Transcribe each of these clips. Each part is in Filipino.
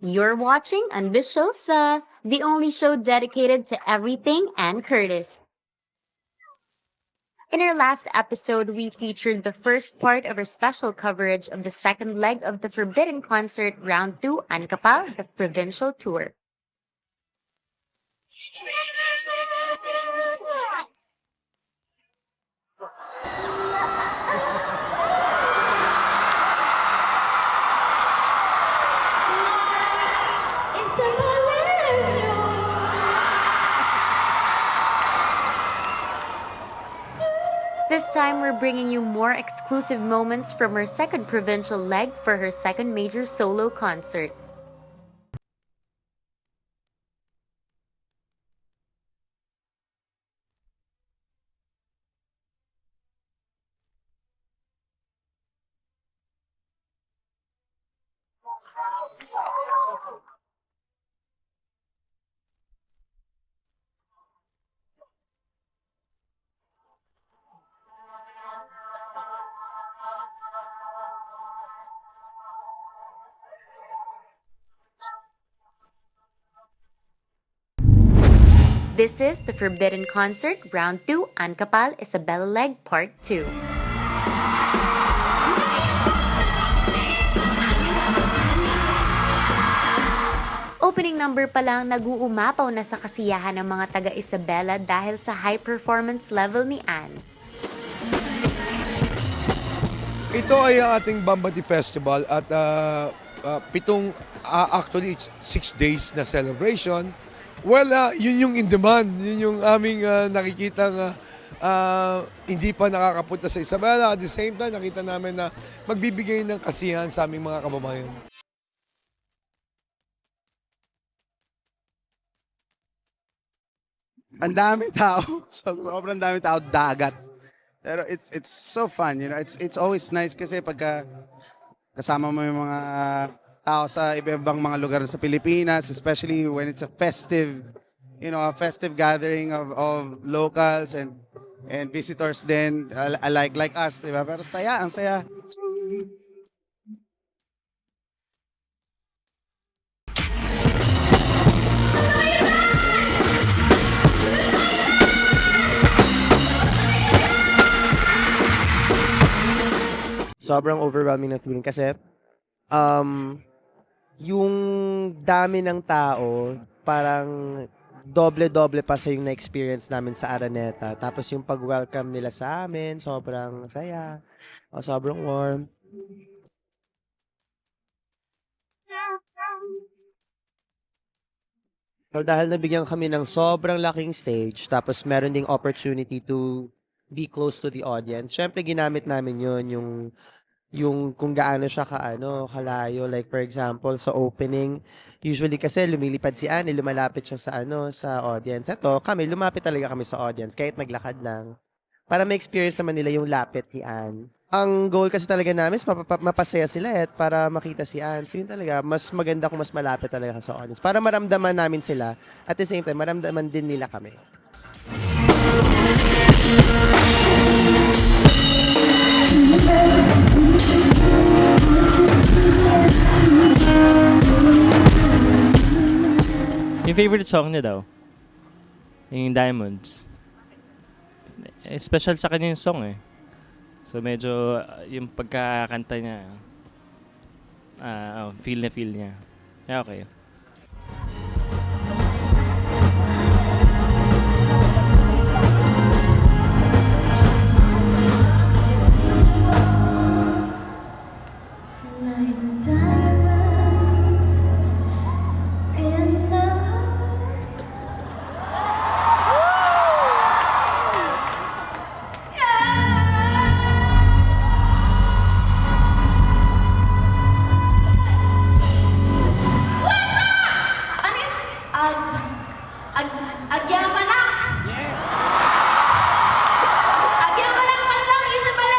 You're watching Ambitiosa, the only show dedicated to everything Ann Curtis. In our last episode, we featured the first part of our special coverage of the second leg of the Forbidden Concert Round 2 Ancapal, the provincial tour. This time, we're bringing you more exclusive moments from her second provincial leg for her second major solo concert. This is the Forbidden Concert Round 2 Ancapal Isabella Leg Part 2. Opening number pa lang nag-uumapaw na sa kasiyahan ng mga taga-Isabela dahil sa high performance level ni Ann. Ito ay ang ating Bambati Festival at actually it's 6 days na celebration. Well, yun yung in demand, yun yung aming nakikitang hindi pa nakakapunta sa Isabela. At the same time, nakita namin na magbibigay ng kasiyahan sa aming mga kababayan. Ang daming tao, sobrang daming tao, dagat. Pero it's so fun, you know. It's always nice kasi pagka kasama mo yung mga tao sa iba-ibang mga lugar sa Pilipinas, especially when it's a festive, you know, a festive gathering of locals and visitors din, like us, diba? Pero saya, ang saya. Sobrang overwhelming na feeling kasi yung dami ng tao parang doble-doble pa sa yung na-experience namin sa Araneta. Tapos yung pag-welcome nila sa amin, sobrang saya, sobrang warm. So dahil nabigyan kami ng sobrang laking stage, tapos meron ding opportunity to be close to the audience. Syempre ginamit namin yun, yung kung gaano siya kalayo. Like for example, sa opening, usually kasi lumilipad si Annie, lumalapit siya sa audience. Ito, lumapit talaga kami sa audience, kahit naglakad lang. Para ma-experience naman nila yung lapit ni Anne. Ang goal kasi talaga namin is mapasaya sila para makita si Anne. So yun talaga, mas maganda kung mas malapit talaga sa audience. Para maramdaman namin sila, at the same time, maramdaman din nila kami. Yung favorite song niya daw, yung Diamonds. Special sa kanya yung song eh. So medyo yung pagkakanta niya, feel niya. Yeah, okay. Agyamanak! Yes! Agyamanak man lang, Isabela!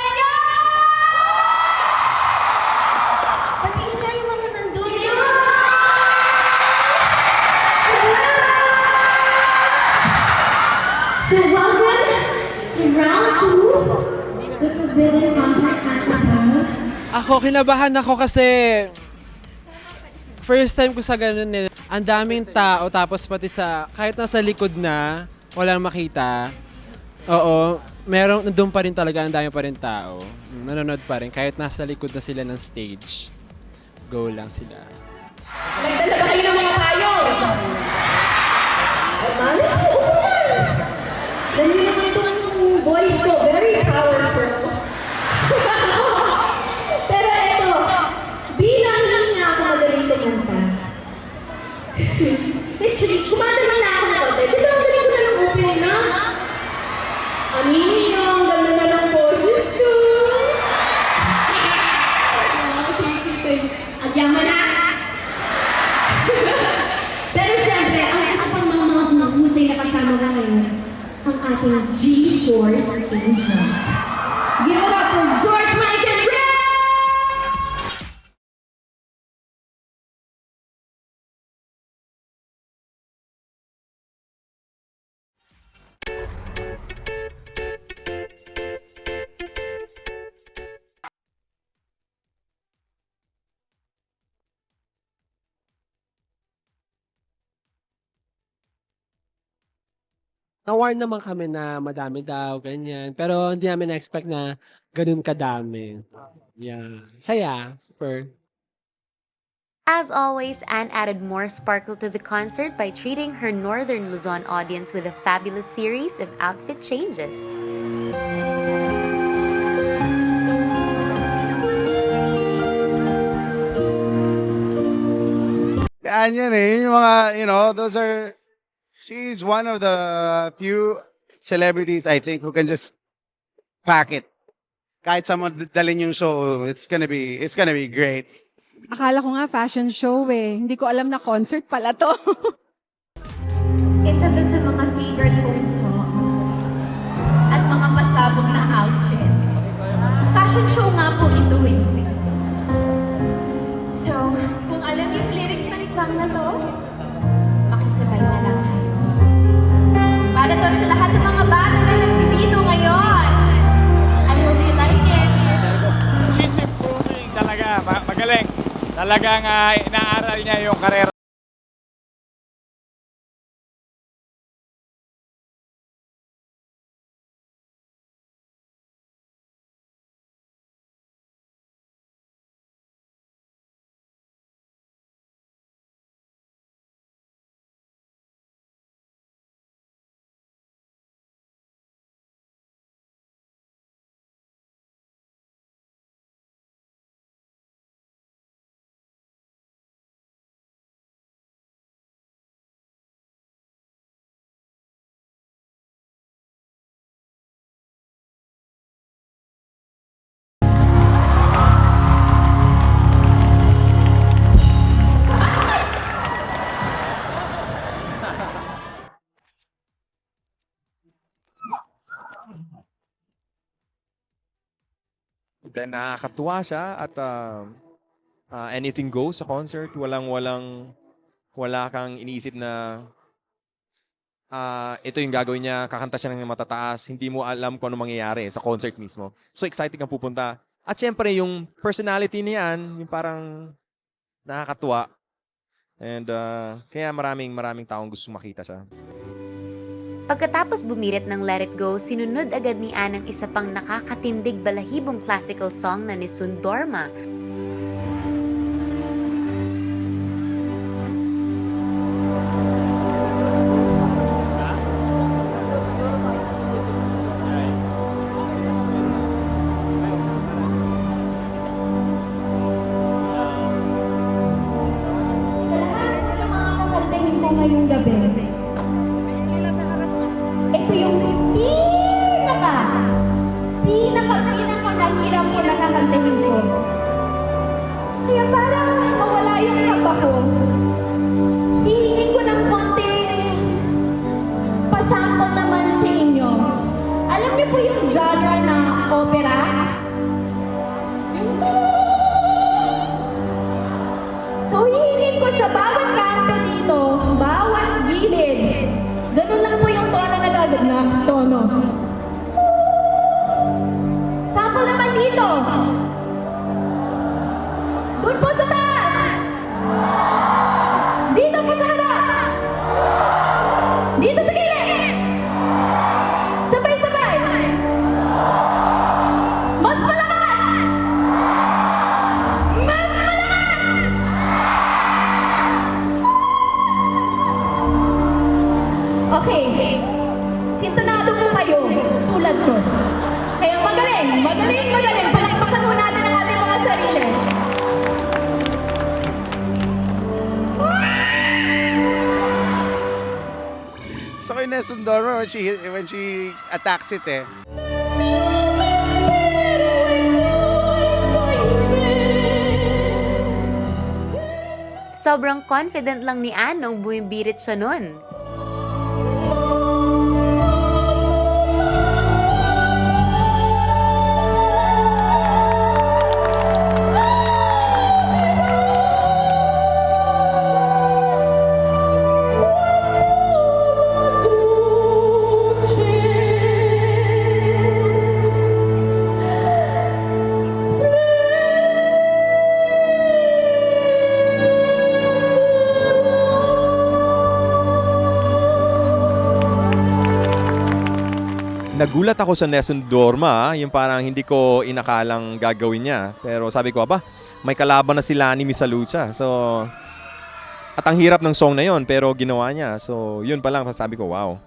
Patiin nga yung mga nandun. So welcome to round 2, the Forbidden Concert Ancapal. Ako, kinabahan ako kasi first time ko sa ganun eh. Ang daming tao, tapos pati sa, kahit nasa likod na, walang makita. Oo, nandun pa rin talaga, ang dami pa rin tao. Nanonood pa rin, kahit nasa likod na sila ng stage. Go lang sila. Nagdala ba kayo ng mga payo? Mali ko! Dahil naman itong voice ko, very powerful. Pero eto, bilang hindi nga ako magaling kumanta. Actually, kumanta lang na ako ng konti. Di ba ang galing ko na ng opening na? Aminin niyo, ang ganda na ng boses ko. Ang yaman na! Pero syempre, ang isa pang mga husay na kasama na ngayon, ang ating G-Force Angels. Give it up for George, Mike, and Ray! Na-warn naman kami na madami daw, ganyan. Pero hindi namin na-expect na ganun kadami. Yeah. Saya. Super. As always, Anne added more sparkle to the concert by treating her Northern Luzon audience with a fabulous series of outfit changes. Yan yan eh. Yung mga, those are, she's one of the few celebrities, I think, who can just pack it. Kahit someone dalhin yung show, it's gonna be great. Akala ko nga fashion show eh. Hindi ko alam na concert pala to. Isa to sa mga favorite kong songs at mga pasabog na outfits. Fashion show nga po ito eh. So, kung alam yung lyrics ng song na to, makisabay na lang kayo. Para to sa lahat ng mga bata na nandito ngayon. I hope you like it. She's improving talaga, magaling. Talagang inaaral niya yung karera. Then nakakatuwa siya at anything goes sa concert. Wala kang iniisip na ito yung gagawin niya, kakanta siya ng matataas. Hindi mo alam kung ano mangyayari sa concert mismo. So exciting kang pupunta. At syempre yung personality niyan, yung parang nakakatuwa. And kaya maraming taong gusto makita siya. Pagkatapos bumirit ng Let It Go, sinunod agad ni Anne ang isa pang nakakatindig balahibong classical song na ni Sun Dorma. Sa lahat po ng mga kakantahin ko ngayong gabi, ito yung pinakamahirap ko na kakantahin ko. Kaya para mawala yung kaba ko, hihingin ko ng konti pasample naman sa inyo. Alam niyo po yung genre na opera? So hihingin ko sa bawat kanto dito, bawat gilid. Ganun lang po yung tono na gagawin. Next tono. Sample naman dito. Doon po sa taas. katulad ko. Kaya magaling, magaling, magaling. Palakpakan mo natin ang ating mga sarili. So kay Nessun Dorma, when she attacks it eh. Sobrang confident lang ni Anne nung bumibirit siya nun. Nagulat ako sa Nessun Dorma, yung parang hindi ko inakalang gagawin niya. Pero sabi ko, aba, may kalaban na sila ni Miss Lucha. So, at ang hirap ng song na yon pero ginawa niya. So, yun pa lang, sabi ko, wow.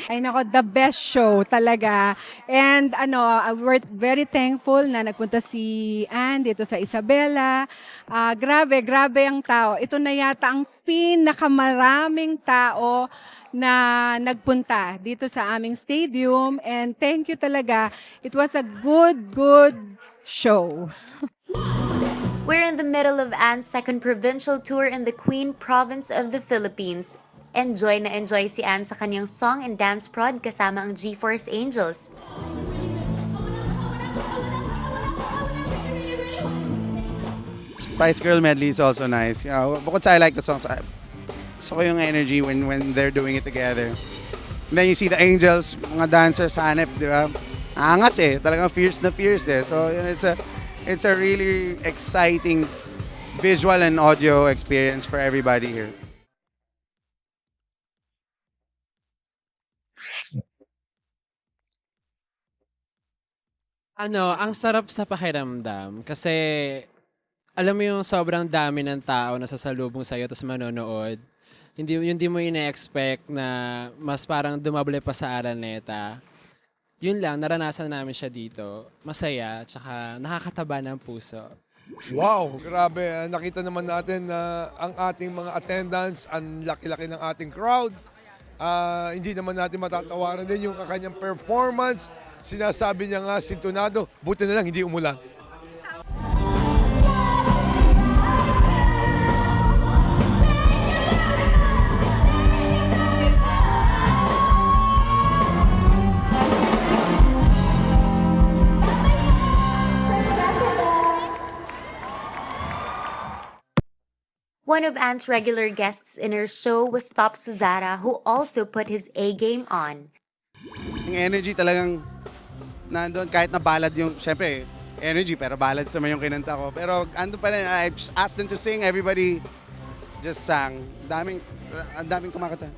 Ay nako, the best show talaga. And we're very thankful na nagpunta si Anne dito sa Isabela. Grabe, grabe ang tao. Ito na yata ang pinakamaraming tao na nagpunta dito sa aming stadium. And thank you talaga. It was a good show. We're in the middle of Anne's second provincial tour in the Queen Province of the Philippines. Enjoy na enjoy si Anne sa kanyang song and dance prod kasama ang G-Force Angels. Spice Girl medley is also nice. You know, bukod sa I like the songs, gusto ko yung energy when they're doing it together. And then you see the Angels, mga dancers, hanep, di ba? Angas eh, talagang fierce na fierce eh. So it's a really exciting visual and audio experience for everybody here. Ang sarap sa pakiramdam kasi alam mo yung sobrang dami ng tao na sasalubong sa'yo tapos manonood. Hindi mo ina-expect na mas parang dumable pa sa Araneta. Yun lang, naranasan namin siya dito. Masaya, tsaka nakakataba ng puso. Wow, grabe. Nakita naman natin na ang ating mga attendance, ang laki-laki ng ating crowd. Hindi naman natin matatawaran din yung kanyang performance. Sinasabi niya nga, sintonado, buti na lang hindi umulan. One of Anne's regular guests in her show was Top Suzara, who also put his A-game on. Yung energy talagang nandun, kahit na ballad yung, syempre, energy, pero ballads naman yung kinanta ko. Pero ando pa rin, I asked them to sing, everybody just sang. Ang daming kumakanta.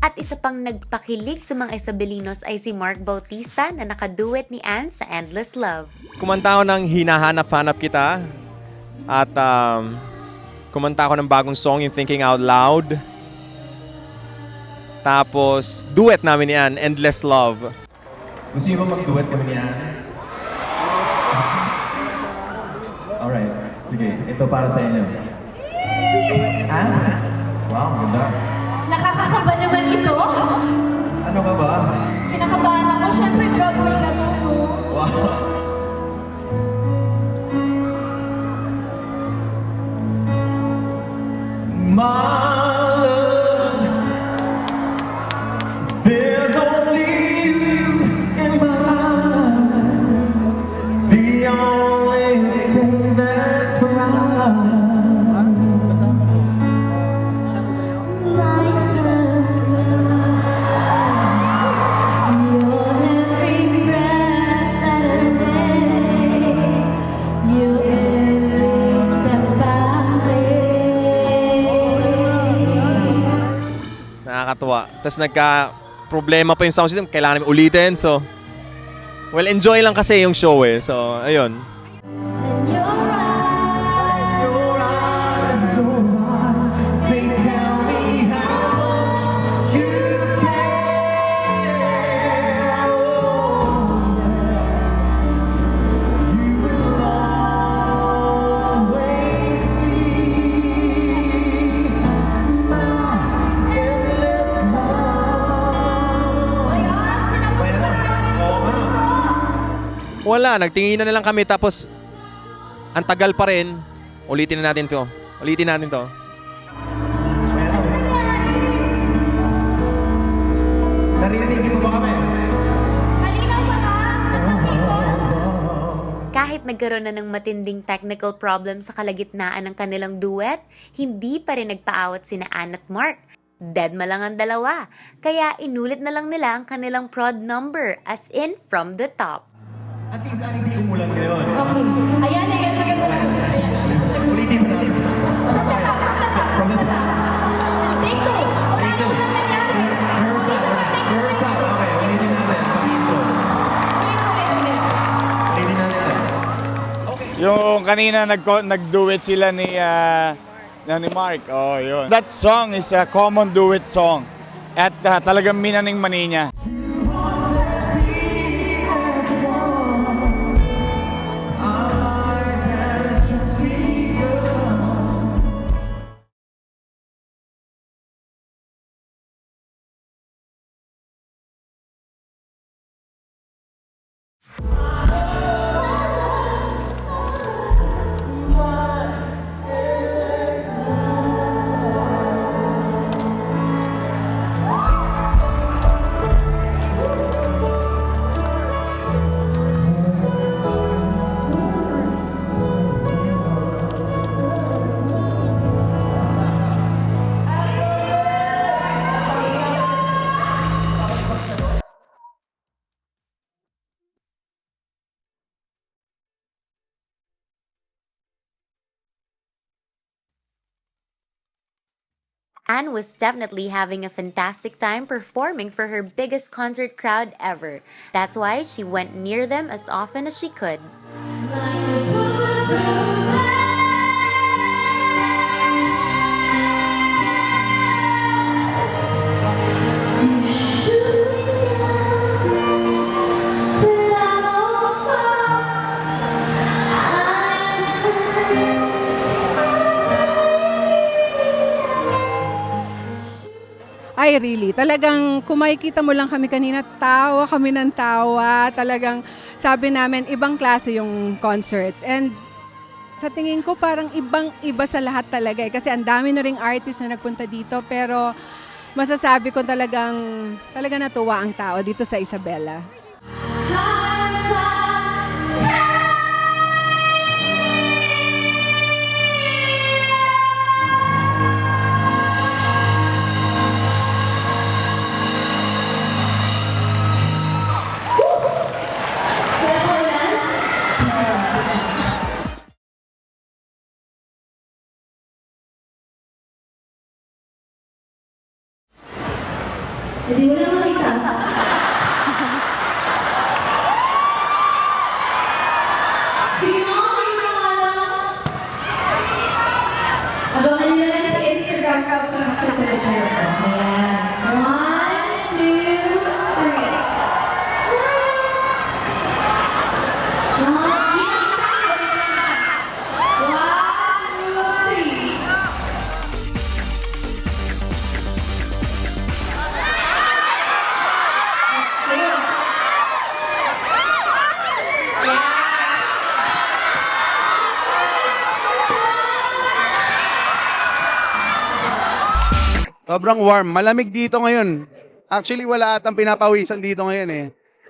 At isa pang nagpakilig sa mga Isabelinos ay si Mark Bautista na nakaduet ni Anne sa Endless Love. Kumanta ako ng Hinahanap-Hanap Kita at kumanta ako ng bagong song, yung Thinking Out Loud. Tapos, duet namin yan, Endless Love. Gusto niyo ba mag-duet kami niyan? Alright, sige. Ito para sa inyo. Ah? Wow, ganda. Nakakakaba naman ito. Ano ka ba? Kinakabahan ako. Siyempre, Broadway na to, no? Wow. My love, there's only you in my life, the only thing that's right. My first love, your every breath that I take, your every step I make. Nakakatuwa. Tapos nagka-problema pa yung sound system, kailangan namin ulitin. So, well, enjoy lang kasi yung show eh. So, ayun. And your eyes, Your eyes, they tell me how much you care. You will always be my endless love. ayan, sinamusta Oo nga. Wala, nagtingin na lang kami tapos ang tagal pa rin. Ulitin na natin to. Ulitin natin to. Naririnig mo ba kami? Malinaw ba ba? Kahit nagkaroon na ng matinding technical problem sa kalagitnaan ng kanilang duet, hindi pa rin nagpaawat sina Ann at Mark. Deadma lang ang dalawa, kaya inulit na lang nila ang kanilang prod number, as in from the top. At least hindi umulan ngayon. Okay. Ayan, ayan, maganda. Ulitin mo natin. Saan ba tayo? From the top. Take two. Wala Take two. na walang nangyari. Rehearsal. Rehearsal. Okay, ulitin natin. Pag-intro. Ulit. Ulitin natin. Yung kanina nag-duet sila ni Mark. Oh, yun. That song is a common duet song. At talagang minaning mani niya. Anne was definitely having a fantastic time performing for her biggest concert crowd ever. That's why she went near them as often as she could. Ay, really. Talagang kung makikita mo lang kami kanina, tawa kami ng tawa. Talagang sabi namin, ibang klase yung concert. And sa tingin ko, parang ibang-iba sa lahat talaga. Kasi ang dami na ring artist na nagpunta dito. Pero masasabi ko talaga natuwa ang tao dito sa Isabela. Hindi mo na makita. Sige na nga kayo pangalan. Abangan nila lang sa Instagram account sa Ayan. 1, Sobrang warm. Malamig dito ngayon. Actually, wala atang pinapawisan dito ngayon eh.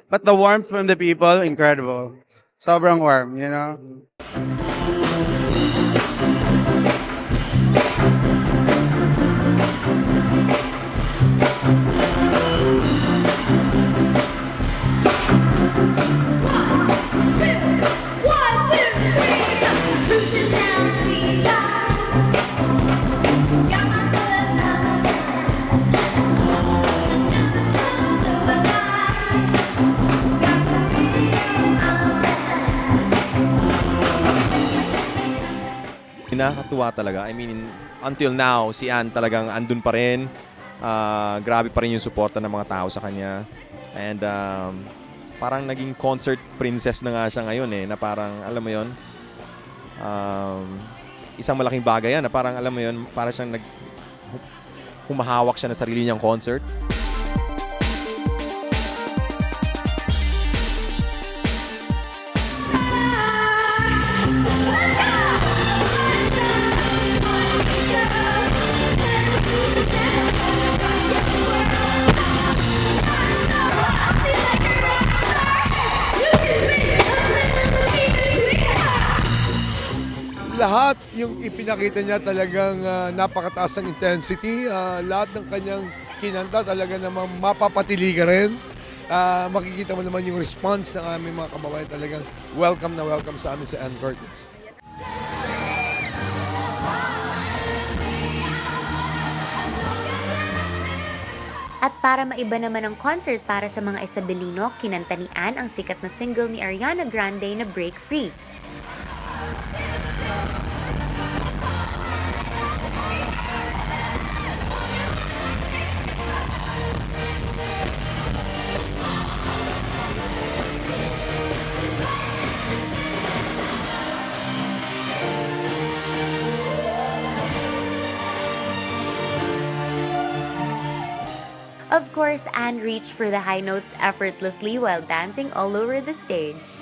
But the warmth from the people, incredible. Sobrang warm, you know? Nakakatuwa talaga. I mean, until now, si Ann talagang andun pa rin. Grabe pa rin yung suporta ng mga tao sa kanya. And parang naging concert princess na nga siya ngayon eh. Na parang, alam mo yon, isang malaking bagay yan. Na parang, alam mo yon, para siyang humahawak siya ng sarili niyang concert. Lahat yung ipinakita niya talagang napakataas ng intensity. Lahat ng kanyang kinanta talaga namang mapapatili ka rin. Makikita mo naman yung response ng aming mga kababayan. Talagang welcome na welcome sa amin sa Ann Curtis. At para maiba naman ang concert para sa mga Isabelino, kinanta ni Ann ang sikat na single ni Ariana Grande na Break Free. Of course, Ann reached for the high notes effortlessly while dancing all over the stage.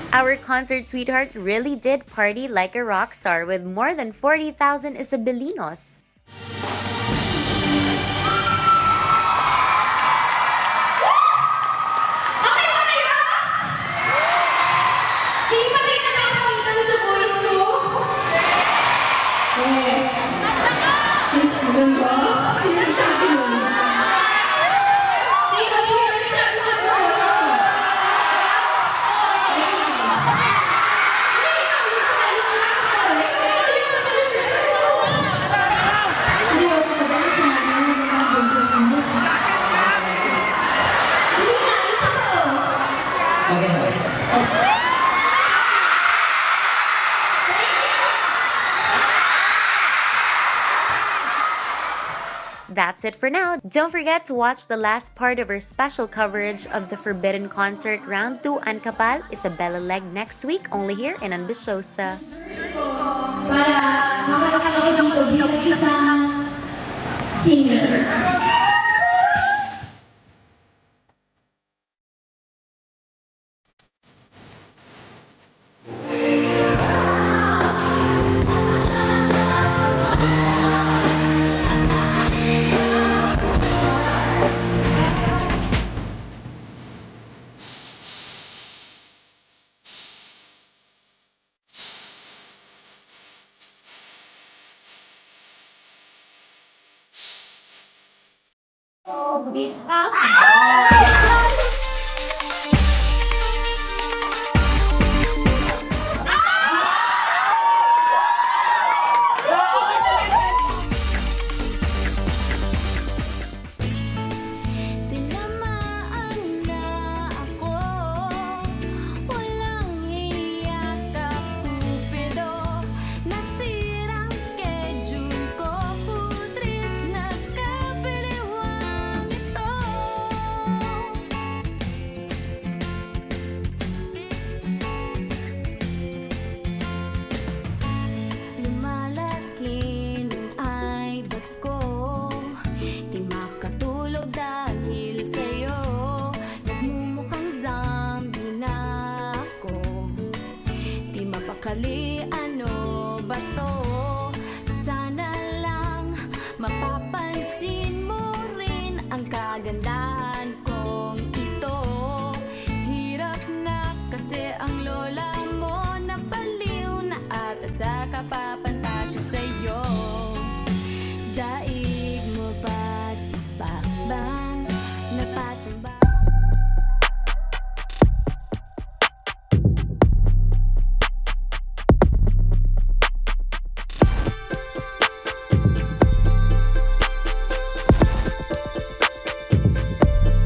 Our concert sweetheart really did party like a rock star with more than 40,000 Isabelinos. That's it for now. Don't forget to watch the last part of our special coverage of the Forbidden Concert Round 2 Ancapal Isabela Leg next week, only here in Ambisyosa. Para makakakita dito bilang isang singer. Oh,